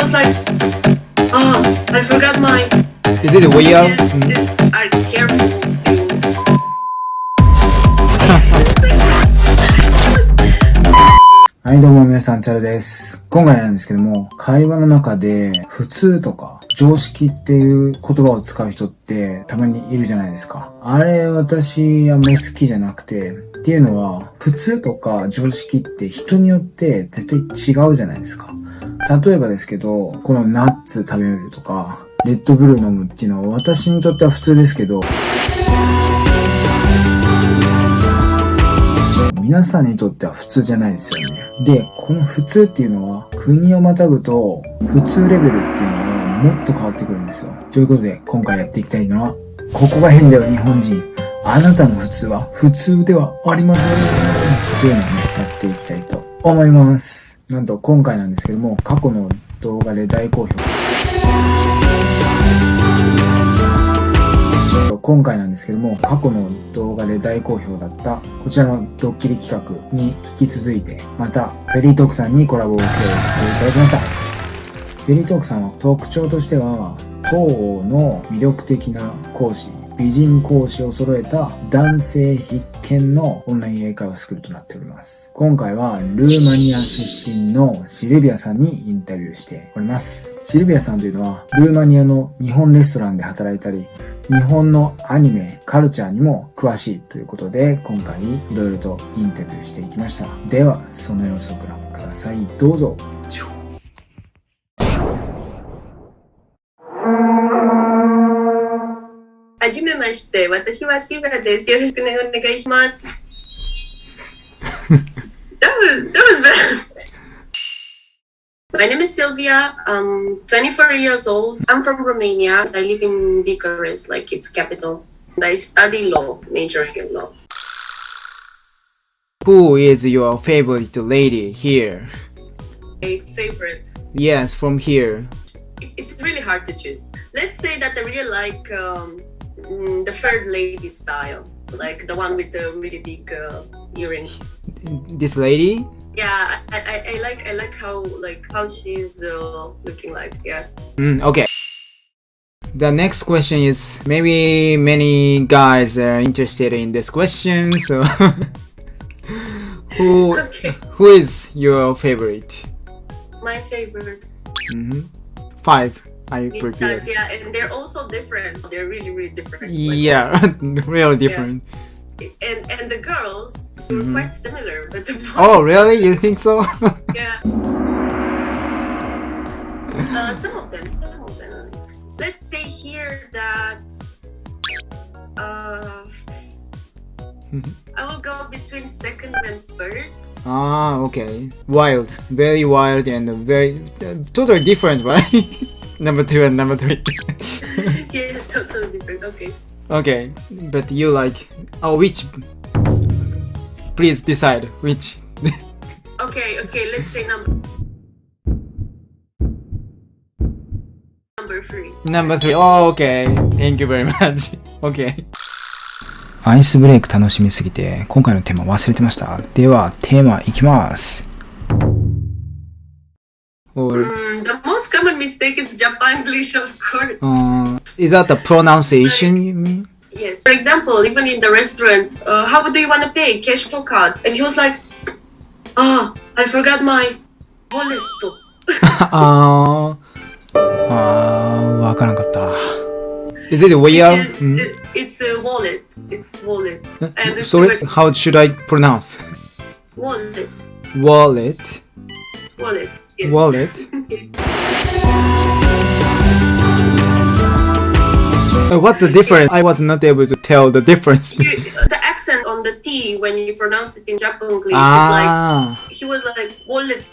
was like, oh, I forgot my. Is it weird? Are careful to. はいどうも皆さん、チャルです。今回なんですけども、会話の中で普通とか常識っていう言葉を使う人ってたまにいるじゃないですか。あれ私あんまり好きじゃなくて、っていうのは普通とか常識って人によって絶対違うじゃないですか。例えばですけど、このナッツ食べるとか、レッドブルー飲むっていうのは私にとっては普通ですけど、皆さんにとっては普通じゃないですよね。で、この普通っていうのは国をまたぐと普通レベルっていうのがもっと変わってくるんですよ。ということで今回やっていきたいのは、ここが変だよ日本人。あなたの普通は普通ではありません。というのをね、やっていきたいと思います。なんと今回なんですけども、過去の動画で大好評。今回なんですけども、過去の動画で大好評だったこちらのドッキリ企画に引き続いて、またフェリートークさんにコラボを協力していただきました。フェリートークさんは特徴としては、東欧の魅力的な講師、美人講師を揃えた男性必見のオンライン英会話スクールとなっております。今回はルーマニア出身のシルビアさんにインタビューしております。シルビアさんというのはルーマニアの日本レストランで働いたり、日本のアニメ、カルチャーにも詳しいということで、今回いろいろとインタビューしていきました。では、その様子をご覧ください。どうぞ。はじめまして、私はシルビアです。よろしくお願いします。that was bad. My name is Sylvia. I'm 24 years old. I'm from Romania. I live in Bucharest, like its capital. And I study law, majoring in law. Who is your favorite lady here? A favorite? Yes, from here. It's really hard to choose. Let's say that I really like the third lady style, like the one with the really big earrings. This lady? Yeah, I like how she's looking like. Yeah. Okay. The next question is, maybe many guys are interested in this question, so who is your favorite? My favorite. 5. I prepared. Yeah, and they're also different. They're really different. Yeah, really different. Yeah. And the girls were quite similar, but the boys. Oh, really? You think so? Yeah. Some of them. Let's say here that I will go between second and third. Okay. Wild, very wild, and very totally different, right? Number 2 and number 3. Yes, totally different. Okay. Okay, but you like which? Please decide which. Okay. Let's say number 3. Number 3. Oh, okay. Thank you very much. Okay. アイスブレイク楽しみすぎて今回のテーマ忘れてました。ではテーマいきます。The most common mistake is Japanglish, of course. Is that the pronunciation you mean? Yes. For example, even in the restaurant, how do you want to pay? Cash or card? And he was like, I forgot my wallet. わからんかった。Is it weird? It's a wallet. It's wallet. Sorry, how should I pronounce? Wallet. Wallet. Yes. Wallet. What's the difference? I was not able to tell the difference. The accent on the T when you pronounce it in Japanese is like, he was like wallet.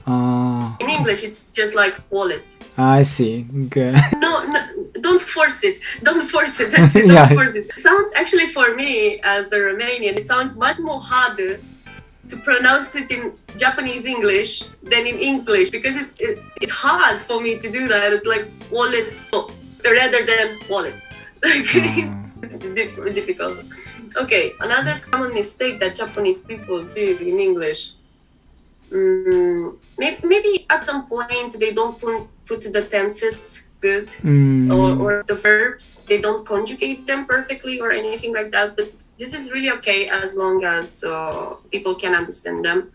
In English, it's just like wallet. I see. Okay. No, don't force it. That's it. Don't force it. Sounds actually for me as a Romanian, it sounds much more harder to pronounce it in Japanese English than in English because it's hard for me to do that. It's like wallet rather than wallet. It's difficult. Okay, another common mistake that Japanese people do in English maybe at some point they don't put the tenses good, or the verbs, they don't conjugate them perfectly or anything like that, but this is really okay as long as people can understand them.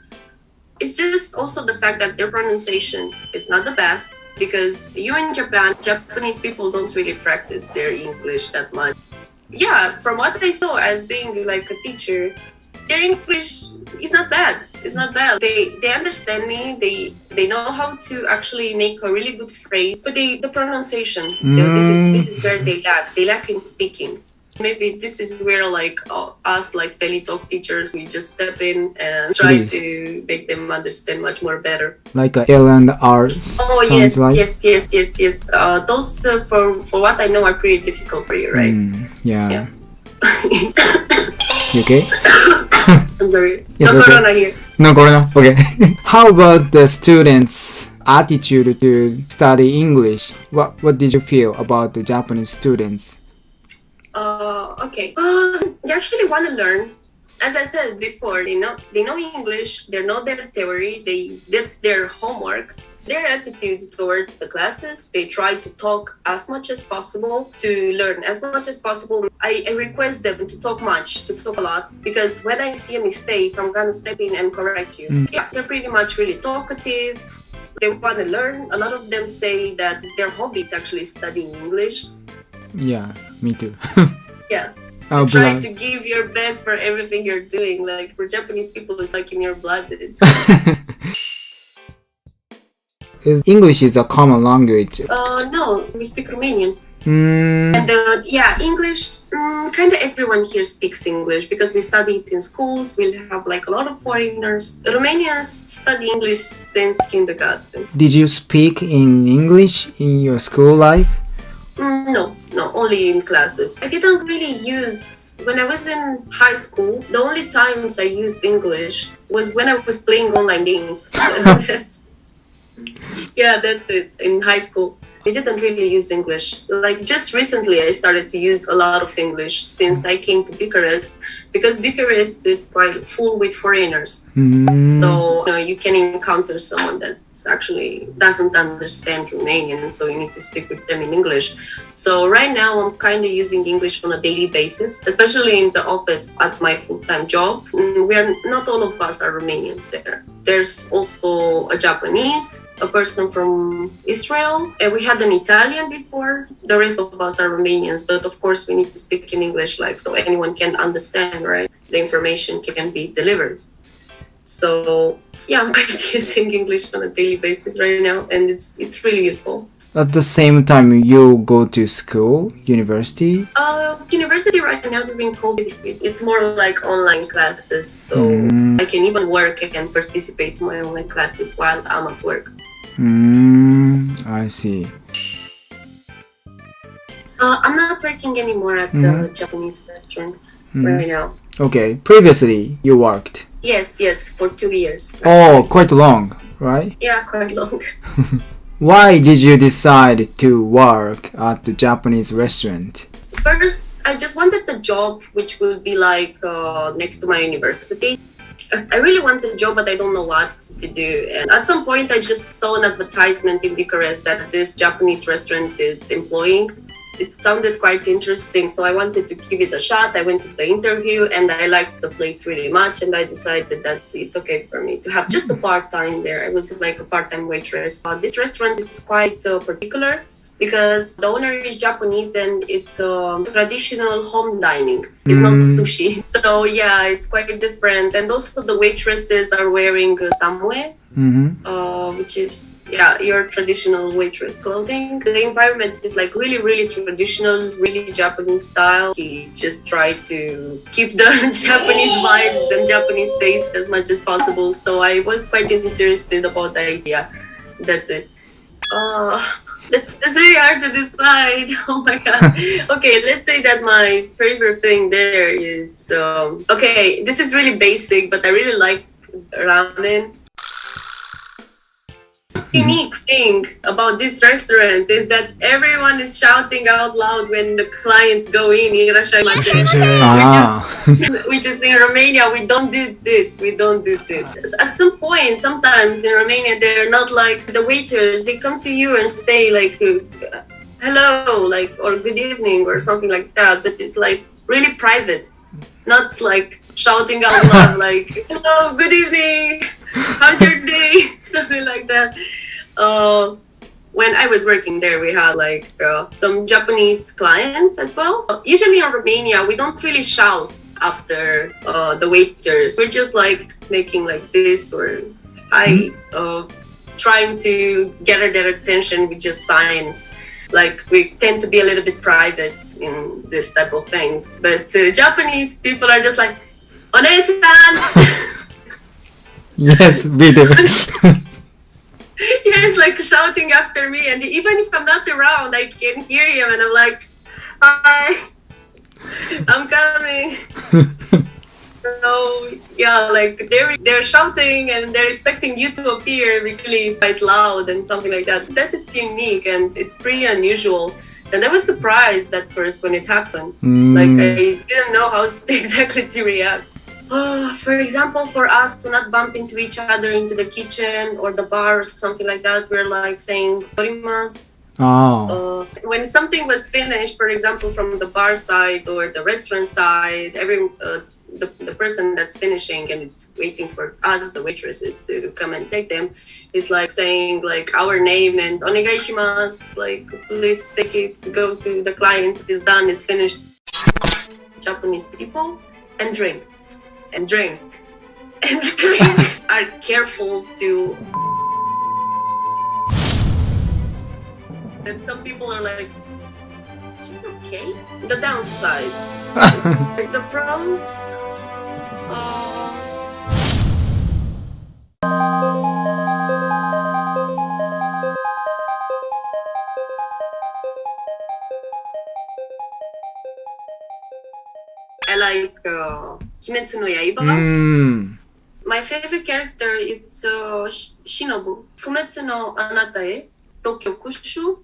It's just also the fact that their pronunciation is not the best, because you in Japan, Japanese people don't really practice their English that much. Yeah, from what I saw as being like a teacher, their English is not bad. It's not bad. They understand me. They know how to actually make a really good phrase, but the pronunciation, this is where they lack. They lack in speaking. Maybe this is where like us like FeliTalk teachers, we just step in and try to make them understand much more better. Like a L and R. Oh yes, like? yes. Those for what I know are pretty difficult for you, right? Yeah. You okay? I'm sorry. Yes, no okay. corona here. No corona. Okay. How about the students' attitude to study English? What did you feel about the Japanese students? Okay. They actually want to learn. As I said before, they know English, they know their theory, that's their homework. Their attitude towards the classes, they try to talk as much as possible, to learn as much as possible. I request them to talk a lot, because when I see a mistake, I'm gonna step in and correct you. Yeah, they're pretty much really talkative. They want to learn. A lot of them say that their hobby is actually studying English. Yeah, me too. Yeah. To try to give your best for everything you're doing. Like for Japanese people, it's like in your blood. English is a common language. No, we speak Romanian. And English, kind of everyone here speaks English because we study it in schools. We have like a lot of foreigners. Romanians study English since kindergarten. Did you speak in English in your school life? No, only in classes. I didn't really use, when I was in high school, the only times I used English was when I was playing online games. Yeah, that's it. In high school, we didn't really use English. Like just recently, I started to use a lot of English since I came to Bucharest, because Bucharest is quite full with foreigners. So you can encounter someone that actually doesn't understand Romanian, so you need to speak with them in English. So right now, I'm kind of using English on a daily basis, especially in the office at my full-time job. Not all of us are Romanians there. There's also a Japanese, a person from Israel, and we had an Italian before. The rest of us are Romanians, but of course we need to speak in English, like so anyone can understand, right? The information can be delivered. So yeah, I'm kind of using English on a daily basis right now, and it's really useful. At the same time, you go to school, university? University right now during COVID, it's more like online classes. So I can even work and participate in my online classes while I'm at work. I see. I'm not working anymore at the Japanese restaurant right now. Okay, previously you worked? Yes, for 2 years. Oh, quite long, right? Yeah, quite long. Why did you decide to work at the Japanese restaurant? First, I just wanted a job which would be like next to my university. I really want a job, but I don't know what to do. And at some point, I just saw an advertisement in Bucharest that this Japanese restaurant is employing. It sounded quite interesting, so I wanted to give it a shot. I went to the interview and I liked the place really much, and I decided that it's okay for me to have just a part-time there. I was like a part-time waitress. This restaurant is quite particular because the owner is Japanese and it's traditional home dining. It's not sushi. So yeah, it's quite different. And also the waitresses are wearing samue. Which is your traditional waitress clothing. The environment is like really, really traditional, really Japanese style. He just tried to keep the Japanese vibes and Japanese taste as much as possible. So I was quite interested about the idea. That's it. That's really hard to decide. Oh my god. Okay, let's say that my favorite thing there is okay, this is really basic, but I really like ramen. unique thing about this restaurant is that everyone is shouting out loud when the clients go in. Which is in Romania, we don't do this. We don't do this. At some point, sometimes in Romania, they're not like the waiters. They come to you and say like, hello, like, or good evening or something like that. But it's like really private, not like shouting out loud like, hello, good evening. How's your day? Something like that. When I was working there, we had like some Japanese clients as well. Usually in Romania, we don't really shout after the waiters. We're just like making like this or hi, trying to gather their attention with just signs. Like we tend to be a little bit private in this type of things. But Japanese people are just like, One-san! Yes, we do. Yes, like shouting after me, and even if I'm not around, I can hear him, and I'm like, "Hi, I'm coming." So yeah, like they're shouting and they're expecting you to appear really quite loud and something like that. That is unique and it's pretty unusual. And I was surprised at first when it happened. Like I didn't know how exactly to react. For example, for us to not bump into each other into the kitchen or the bar or something like that, we're like saying "torimasu." When something was finished, for example, from the bar side or the restaurant side, the person that's finishing and it's waiting for us, the waitresses, to come and take them, is like saying like our name and "onegai shimasu," like please take it, go to the client, it's done, it's finished. Japanese people and drink. And drink are careful to. And some people are like, is you okay? The downside. The pros. I like Kimetsu no Yaiba. My favorite character is Shinobu. Fumetsu no Anata e to Kyokushu